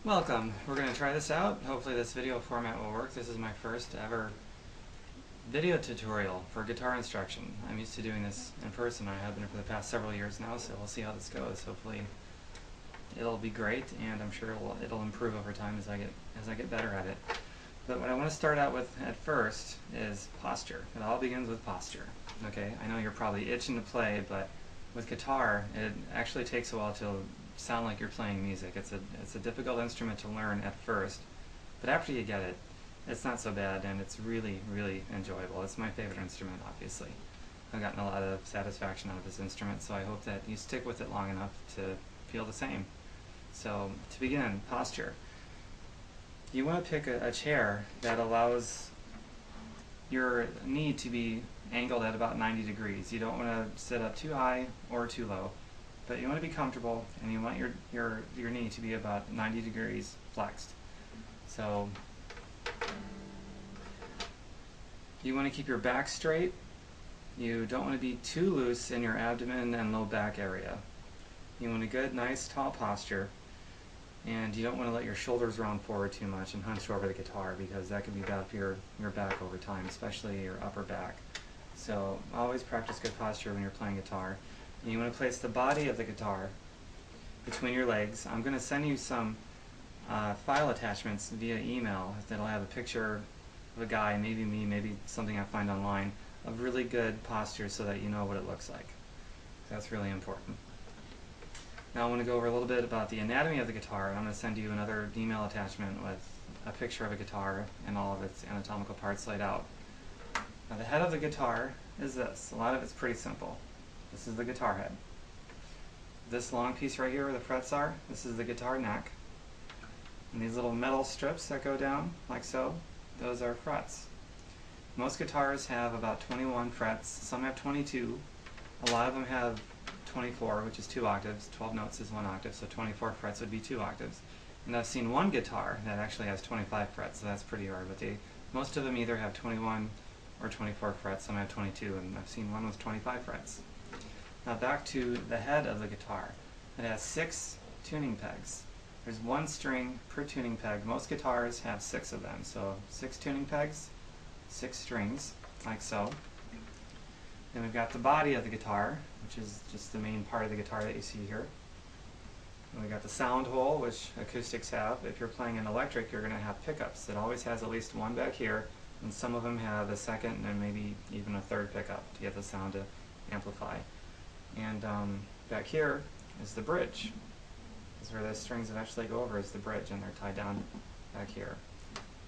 Welcome. We're going to try this out. Hopefully this video format will work. This is my first ever video tutorial for guitar instruction. I'm used to doing this in person. I have been for the past several years now, so we'll see how this goes. Hopefully it'll be great, and I'm sure it'll improve over time as I get better at it. But what I want to start out with at first is posture. It all begins with posture. Okay, I know you're probably itching to play, but with guitar it actually takes a while to sound like you're playing music. It's a difficult instrument to learn at first, but after you get it, it's not so bad, and it's really, really enjoyable. It's my favorite instrument, obviously. I've gotten a lot of satisfaction out of this instrument, so I hope that you stick with it long enough to feel the same. So, to begin, posture. You want to pick a chair that allows your knee to be angled at about 90 degrees. You don't want to sit up too high or too low, but you want to be comfortable, and you want your knee to be about 90 degrees flexed. So you want to keep your back straight. You don't want to be too loose in your abdomen and low back area. You want a good, nice, tall posture, and you don't want to let your shoulders round forward too much and hunch over the guitar, because that can be bad for your back over time, especially your upper back. So always practice good posture when you're playing guitar. And you want to place the body of the guitar between your legs. I'm going to send you some file attachments via email that'll have a picture of a guy, maybe me, maybe something I find online, of really good posture so that you know what it looks like. That's really important. Now I want to go over a little bit about the anatomy of the guitar, and I'm going to send you another email attachment with a picture of a guitar and all of its anatomical parts laid out. Now the head of the guitar is this. A lot of it's pretty simple. This is the guitar head. This long piece right here where the frets are, this is the guitar neck. And these little metal strips that go down, like so, those are frets. Most guitars have about 21 frets. Some have 22. A lot of them have 24, which is 2 octaves. 12 notes is 1 octave, so 24 frets would be 2 octaves. And I've seen one guitar that actually has 25 frets, so that's pretty rare. But most of them either have 21 or 24 frets. Some have 22, and I've seen one with 25 frets. Now back to the head of the guitar. It has 6 tuning pegs. There's 1 string per tuning peg. Most guitars have 6 of them, so 6 tuning pegs, 6 strings, like so. Then we've got the body of the guitar, which is just the main part of the guitar that you see here. And we've got the sound hole, which acoustics have. If you're playing an electric, you're going to have pickups. It always has at least 1 back here, and some of them have a second and maybe even a third pickup to get the sound to amplify. And back here is the bridge. This is where the strings eventually go over, is the bridge, and they're tied down back here.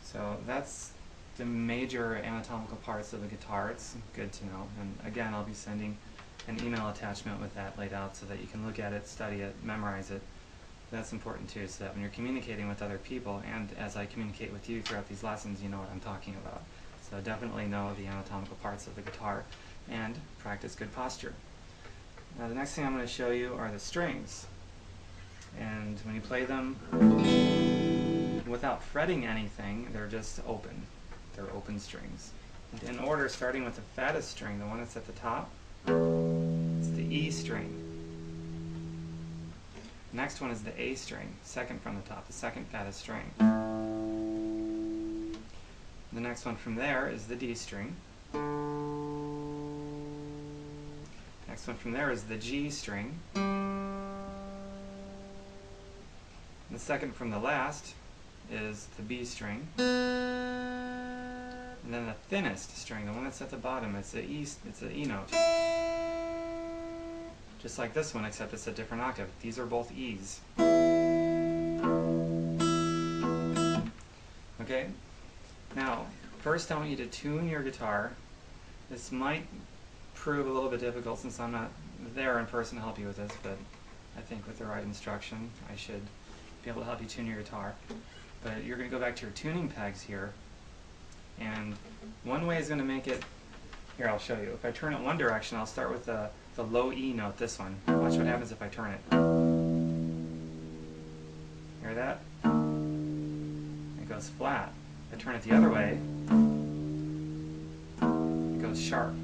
So that's the major anatomical parts of the guitar. It's good to know. And again, I'll be sending an email attachment with that laid out so that you can look at it, study it, memorize it. That's important too, so that when you're communicating with other people, and as I communicate with you throughout these lessons, you know what I'm talking about. So definitely know the anatomical parts of the guitar and practice good posture. Now the next thing I'm going to show you are the strings. And when you play them without fretting anything, they're just open. They're open strings. And in order, starting with the fattest string, the one that's at the top, it's the E string. The next one is the A string, second from the top, the second fattest string. The next one from there is the D string. Next one from there is the G string. The second from the last is the B string. And then the thinnest string, the one that's at the bottom, it's the E note. Just like this one, except it's a different octave. These are both E's. Okay? Now, first I want you to tune your guitar. This might prove a little bit difficult since I'm not there in person to help you with this, but I think with the right instruction I should be able to help you tune your guitar. But you're going to go back to your tuning pegs here, and one way is going to make it, here I'll show you. If I turn it one direction, I'll start with the low E note, this one. Watch what happens if I turn it. Hear that? It goes flat. If I turn it the other way, it goes sharp.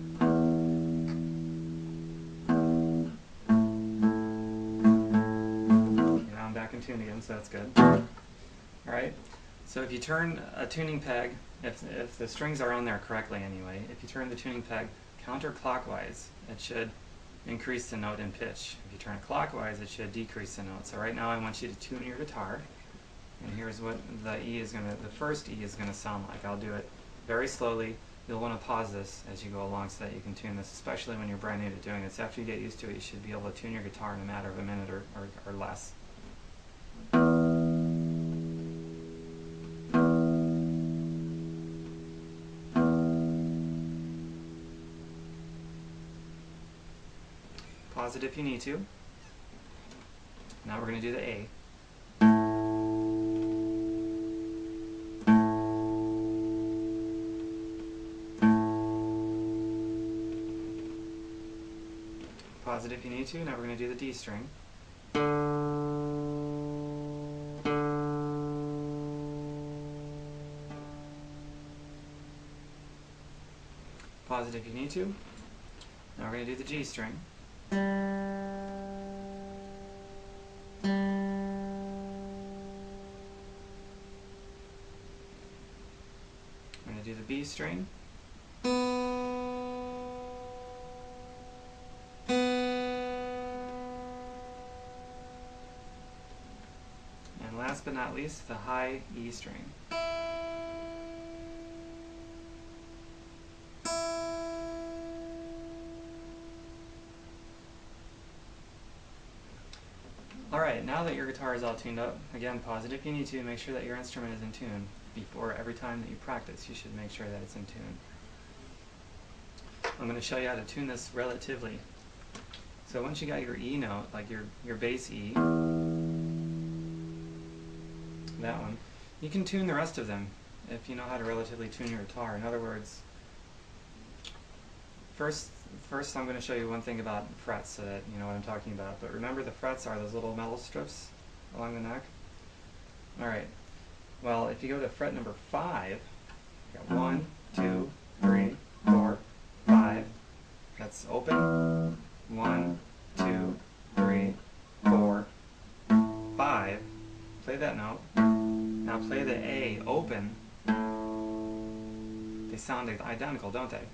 Now I'm back in tune again, so that's good. Alright? So if you turn a tuning peg, if the strings are on there correctly anyway, if you turn the tuning peg counterclockwise, it should increase the note in pitch. If you turn it clockwise, it should decrease the note. So right now I want you to tune your guitar, and here's what the first E is gonna sound like. I'll do it very slowly. You'll want to pause this as you go along so that you can tune this, especially when you're brand new to doing this. After you get used to it, you should be able to tune your guitar in a matter of a minute or less. Pause it if you need to. Now we're going to do the A. Pause it if you need to. Now we're going to do the D string. Pause it if you need to. Now we're going to do the G string. We're going to do the B string. And last but not least, the high E string. Alright, now that your guitar is all tuned up, again, pause it if you need to. Make sure that your instrument is in tune. Before every time that you practice, you should make sure that it's in tune. I'm going to show you how to tune this relatively. So once you got your E note, like your bass E, that one, you can tune the rest of them if you know how to relatively tune your guitar. In other words, First I'm going to show you one thing about frets so that you know what I'm talking about. But remember, the frets are those little metal strips along the neck. Alright, well, if you go to fret number 5, you got 1, 2, 3, 4, 5. That's open. 1, 2, 3, 4, 5. Play that note. Now play the A open. They sound identical, don't they?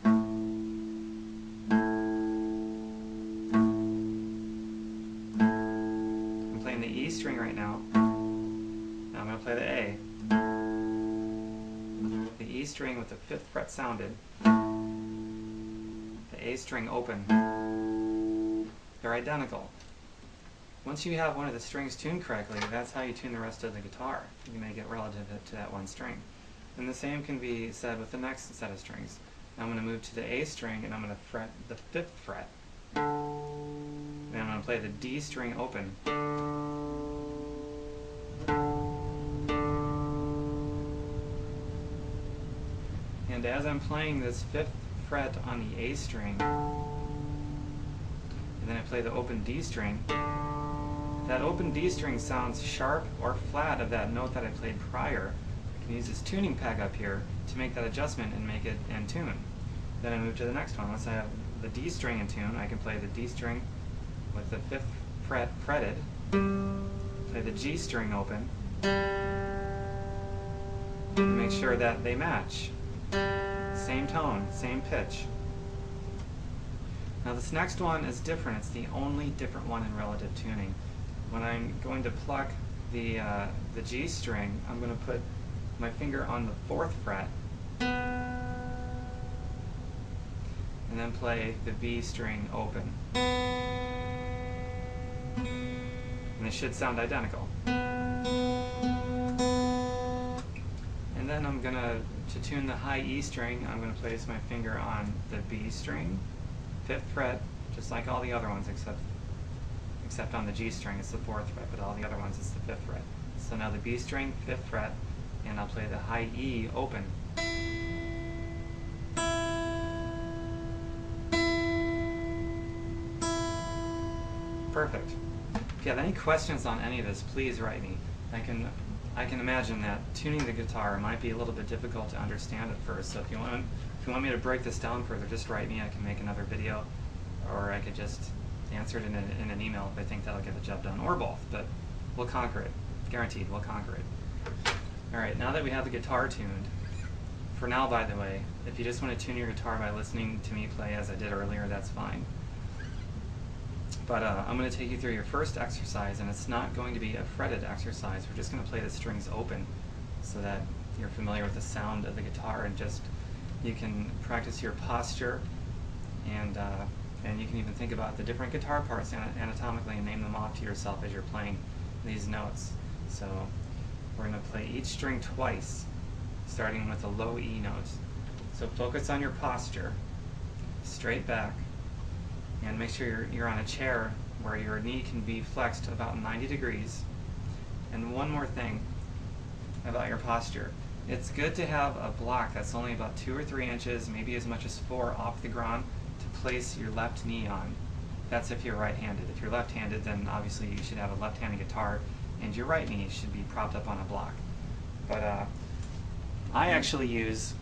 The E string right now. Now I'm going to play the A. The E string with the 5th fret sounded. The A string open. They're identical. Once you have one of the strings tuned correctly, that's how you tune the rest of the guitar. You make it relative to that one string. And the same can be said with the next set of strings. Now I'm going to move to the A string and I'm going to fret the 5th fret. Then I'm going to play the D string open. And as I'm playing this 5th fret on the A string, and then I play the open D string, that open D string sounds sharp or flat of that note that I played prior. I can use this tuning peg up here to make that adjustment and make it in tune. Then I move to the next one. Once I have the D string in tune, I can play the D string with the 5th fret fretted, play the G string open, and make sure that they match. Same tone, same pitch. Now this next one is different. It's the only different one in relative tuning. When I'm going to pluck the G string, I'm going to put my finger on the 4th fret and then play the B string open. And they should sound identical. And then I'm going to tune the high E string, I'm going to place my finger on the B string, 5th fret, just like all the other ones except on the G string it's the 4th fret, but all the other ones it's the 5th fret. So now the B string, 5th fret, and I'll play the high E open. Perfect. If you have any questions on any of this, please write me. I can imagine that tuning the guitar might be a little bit difficult to understand at first, so if you want me to break this down further, just write me. I can make another video, or I could just answer it in an email if I think that'll get the job done, or both, but we'll conquer it. Guaranteed, we'll conquer it. Alright, now that we have the guitar tuned, for now, by the way, if you just want to tune your guitar by listening to me play as I did earlier, that's fine. But I'm going to take you through your first exercise, and it's not going to be a fretted exercise. We're just going to play the strings open so that you're familiar with the sound of the guitar, and just you can practice your posture, and you can even think about the different guitar parts anatomically and name them off to yourself as you're playing these notes. So we're going to play each string twice, starting with a low E note. So focus on your posture, straight back, and make sure you're on a chair where your knee can be flexed about 90 degrees. And one more thing about your posture. It's good to have a block that's only about 2 or 3 inches, maybe as much as 4 off the ground, to place your left knee on. That's if you're right-handed. If you're left-handed, then obviously you should have a left-handed guitar, and your right knee should be propped up on a block. But I actually use,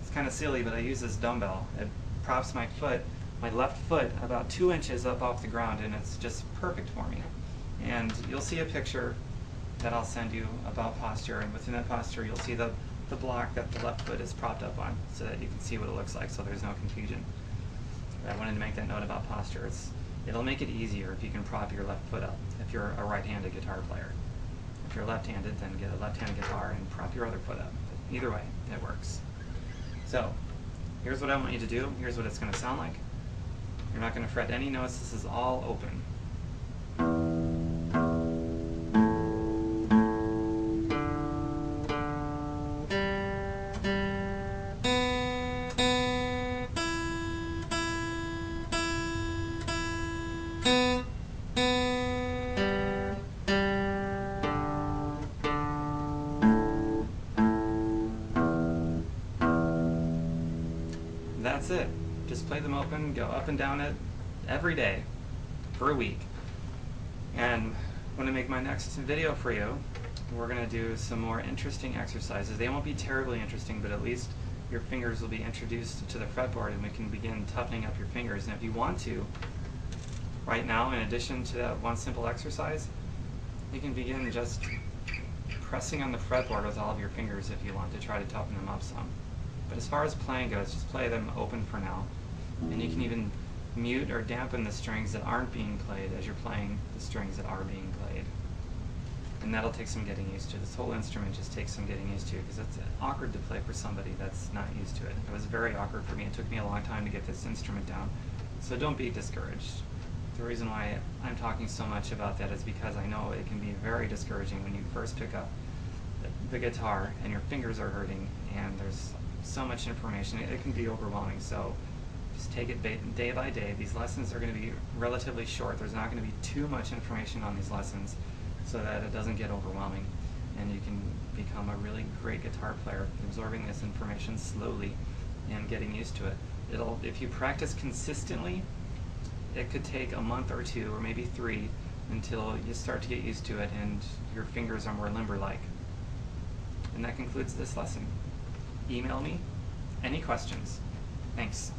it's kind of silly, but I use this dumbbell. It props my foot, my left foot, about 2 inches up off the ground, and it's just perfect for me. And you'll see a picture that I'll send you about posture, and within that posture you'll see the block that the left foot is propped up on, so that you can see what it looks like, so there's no confusion. But I wanted to make that note about posture. It'll make it easier if you can prop your left foot up, if you're a right-handed guitar player. If you're left-handed, then get a left-handed guitar and prop your other foot up. But either way, it works. So, here's what I want you to do. Here's what it's going to sound like. You're not going to fret any notes. This is all open. That's it. Just play them open, go up and down it every day for a week. And when I make my next video for you, we're going to do some more interesting exercises. They won't be terribly interesting, but at least your fingers will be introduced to the fretboard, and we can begin toughening up your fingers. And if you want to, right now, in addition to that one simple exercise, you can begin just pressing on the fretboard with all of your fingers if you want to try to toughen them up some. But as far as playing goes, just play them open for now. And you can even mute or dampen the strings that aren't being played as you're playing the strings that are being played. And that'll take some getting used to. This whole instrument just takes some getting used to, because it's awkward to play for somebody that's not used to it. It was very awkward for me. It took me a long time to get this instrument down. So don't be discouraged. The reason why I'm talking so much about that is because I know it can be very discouraging when you first pick up the guitar and your fingers are hurting and there's so much information. It can be overwhelming. So just take it day by day. These lessons are going to be relatively short. There's not going to be too much information on these lessons so that it doesn't get overwhelming, and you can become a really great guitar player, absorbing this information slowly and getting used to it. If you practice consistently, it could take a month or 2 or maybe 3 until you start to get used to it and your fingers are more limber-like. And that concludes this lesson. Email me any questions. Thanks.